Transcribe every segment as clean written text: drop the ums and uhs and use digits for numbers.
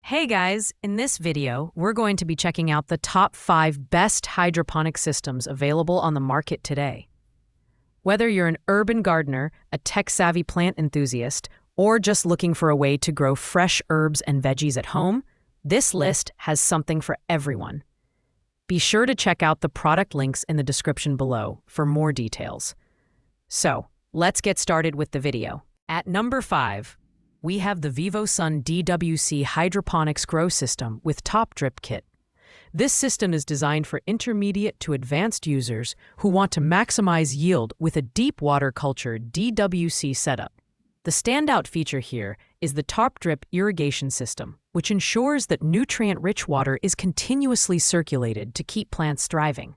Hey guys, in this video, we're going to be checking out the top 5 best hydroponic systems available on the market today. Whether you're an urban gardener, a tech-savvy plant enthusiast, or just looking for a way to grow fresh herbs and veggies at home, this list has something for everyone. Be sure to check out the product links in the description below for more details. So, let's get started with the video. At number 5, we have the VivoSun DWC Hydroponics Grow System with Top Drip Kit. This system is designed for intermediate to advanced users who want to maximize yield with a deep water culture DWC setup. The standout feature here is the Top Drip irrigation system, which ensures that nutrient-rich water is continuously circulated to keep plants thriving.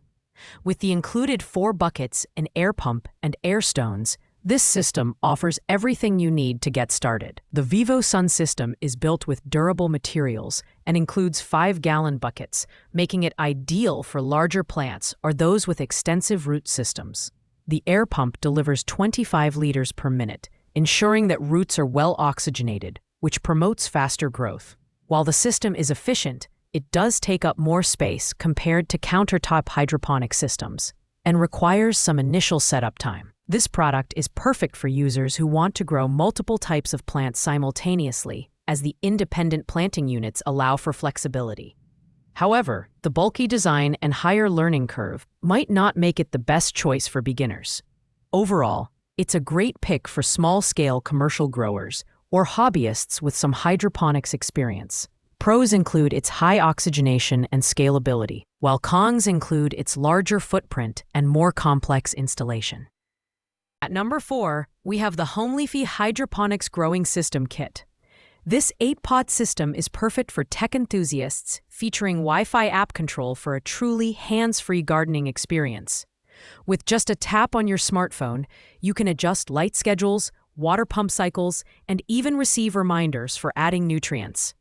With the included 4 buckets, an air pump, and air stones, this system offers everything you need to get started. The VivoSun system is built with durable materials and includes 5-gallon buckets, making it ideal for larger plants or those with extensive root systems. The air pump delivers 25 liters per minute, ensuring that roots are well oxygenated, which promotes faster growth. While the system is efficient, it does take up more space compared to countertop hydroponic systems and requires some initial setup time. This product is perfect for users who want to grow multiple types of plants simultaneously, as the independent planting units allow for flexibility. However, the bulky design and higher learning curve might not make it the best choice for beginners. Overall, it's a great pick for small-scale commercial growers or hobbyists with some hydroponics experience. Pros include its high oxygenation and scalability, while cons include its larger footprint and more complex installation. At number 4, we have the HomeLeafy Hydroponics Growing System Kit. This 8-pot system is perfect for tech enthusiasts, featuring Wi-Fi app control for a truly hands-free gardening experience. With just a tap on your smartphone, you can adjust light schedules, water pump cycles, and even receive reminders for adding nutrients.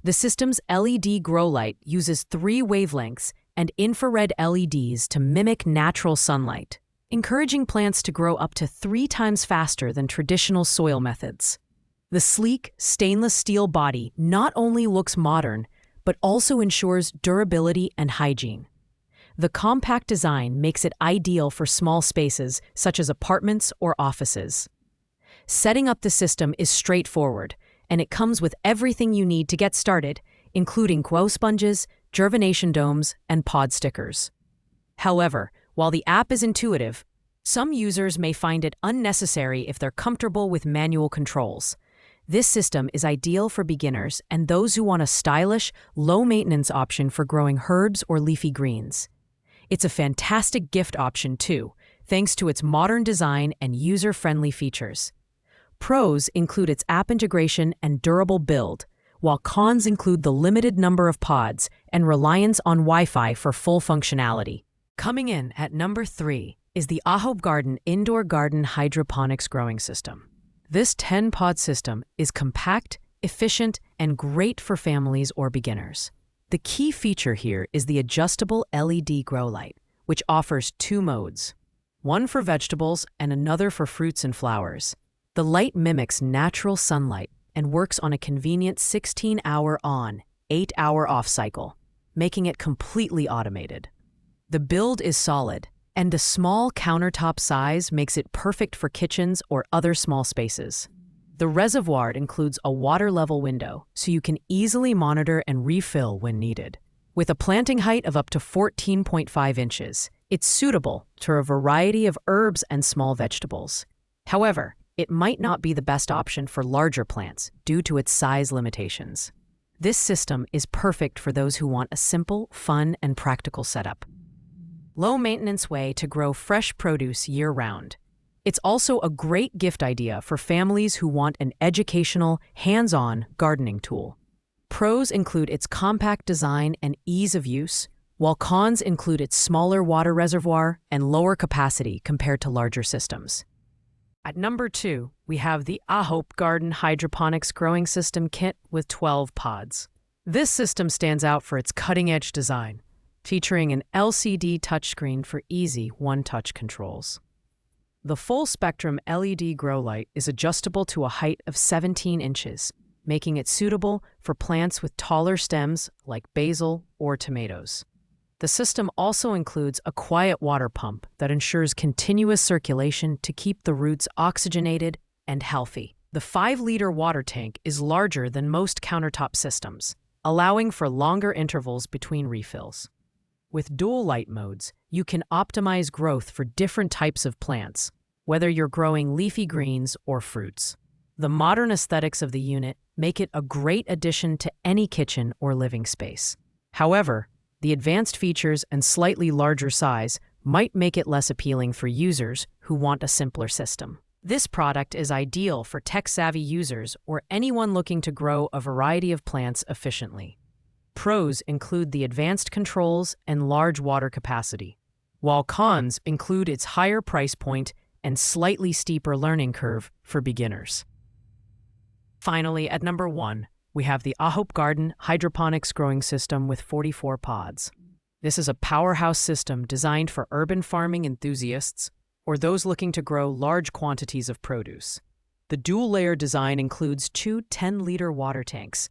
The system's LED grow light uses 3 wavelengths and infrared LEDs to mimic natural sunlight, encouraging plants to grow up to 3 times faster than traditional soil methods. The sleek, stainless steel body not only looks modern, but also ensures durability and hygiene. The compact design makes it ideal for small spaces such as apartments or offices. Setting up the system is straightforward, and it comes with everything you need to get started, including grow sponges, germination domes, and pod stickers. However, while the app is intuitive, some users may find it unnecessary if they're comfortable with manual controls. This system is ideal for beginners and those who want a stylish, low-maintenance option for growing herbs or leafy greens. It's a fantastic gift option too, thanks to its modern design and user-friendly features. Pros include its app integration and durable build, while cons include the limited number of pods and reliance on Wi-Fi for full functionality. Coming in at number 3 is the AeroPonic Indoor Garden Hydroponics Growing System. This 10-pod system is compact, efficient, and great for families or beginners. The key feature here is the adjustable LED grow light, which offers 2 modes, one for vegetables and another for fruits and flowers. The light mimics natural sunlight and works on a convenient 16-hour on, 8-hour off cycle, making it completely automated. The build is solid, and the small countertop size makes it perfect for kitchens or other small spaces. The reservoir includes a water level window, so you can easily monitor and refill when needed. With a planting height of up to 14.5 inches, it's suitable to a variety of herbs and small vegetables. However, it might not be the best option for larger plants due to its size limitations. This system is perfect for those who want a simple, fun, and practical setup. Low-maintenance way to grow fresh produce year-round. It's also a great gift idea for families who want an educational, hands-on gardening tool. Pros include its compact design and ease of use, while cons include its smaller water reservoir and lower capacity compared to larger systems. At number 2, we have the AeroPonic Hydroponics Growing System Kit with 12 pods. This system stands out for its cutting-edge design, featuring an LCD touchscreen for easy one-touch controls. The full-spectrum LED grow light is adjustable to a height of 17 inches, making it suitable for plants with taller stems like basil or tomatoes. The system also includes a quiet water pump that ensures continuous circulation to keep the roots oxygenated and healthy. The 5-liter water tank is larger than most countertop systems, allowing for longer intervals between refills. With dual light modes, you can optimize growth for different types of plants, whether you're growing leafy greens or fruits. The modern aesthetics of the unit make it a great addition to any kitchen or living space. However, the advanced features and slightly larger size might make it less appealing for users who want a simpler system. This product is ideal for tech-savvy users or anyone looking to grow a variety of plants efficiently. Pros include the advanced controls and large water capacity, while cons include its higher price point and slightly steeper learning curve for beginners. Finally, at number 1, we have the aeroponic hydroponics growing system with 44 pods. This is a powerhouse system designed for urban farming enthusiasts or those looking to grow large quantities of produce. The dual-layer design includes 2 10-liter water tanks,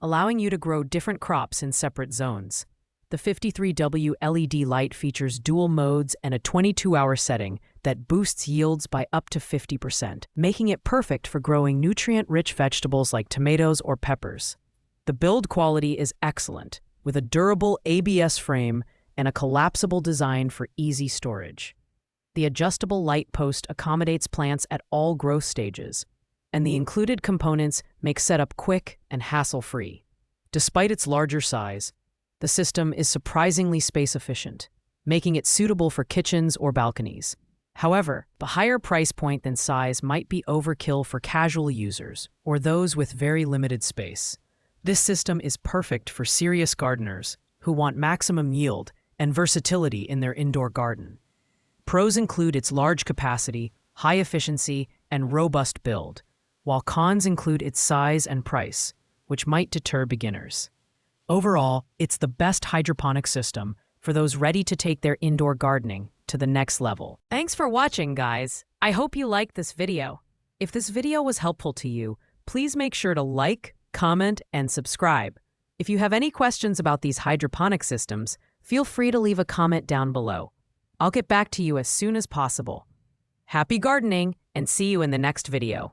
allowing you to grow different crops in separate zones. The 53W LED light features dual modes and a 22-hour setting that boosts yields by up to 50%, making it perfect for growing nutrient-rich vegetables like tomatoes or peppers. The build quality is excellent, with a durable ABS frame and a collapsible design for easy storage. The adjustable light post accommodates plants at all growth stages, and the included components make setup quick and hassle-free. Despite its larger size, the system is surprisingly space-efficient, making it suitable for kitchens or balconies. However, the higher price point than size might be overkill for casual users or those with very limited space. This system is perfect for serious gardeners who want maximum yield and versatility in their indoor garden. Pros include its large capacity, high efficiency, and robust build, while cons include its size and price, which might deter beginners. Overall, it's the best hydroponic system for those ready to take their indoor gardening to the next level. Thanks for watching, guys. I hope you liked this video. If this video was helpful to you, please make sure to like, comment, and subscribe. If you have any questions about these hydroponic systems, feel free to leave a comment down below. I'll get back to you as soon as possible. Happy gardening, and see you in the next video.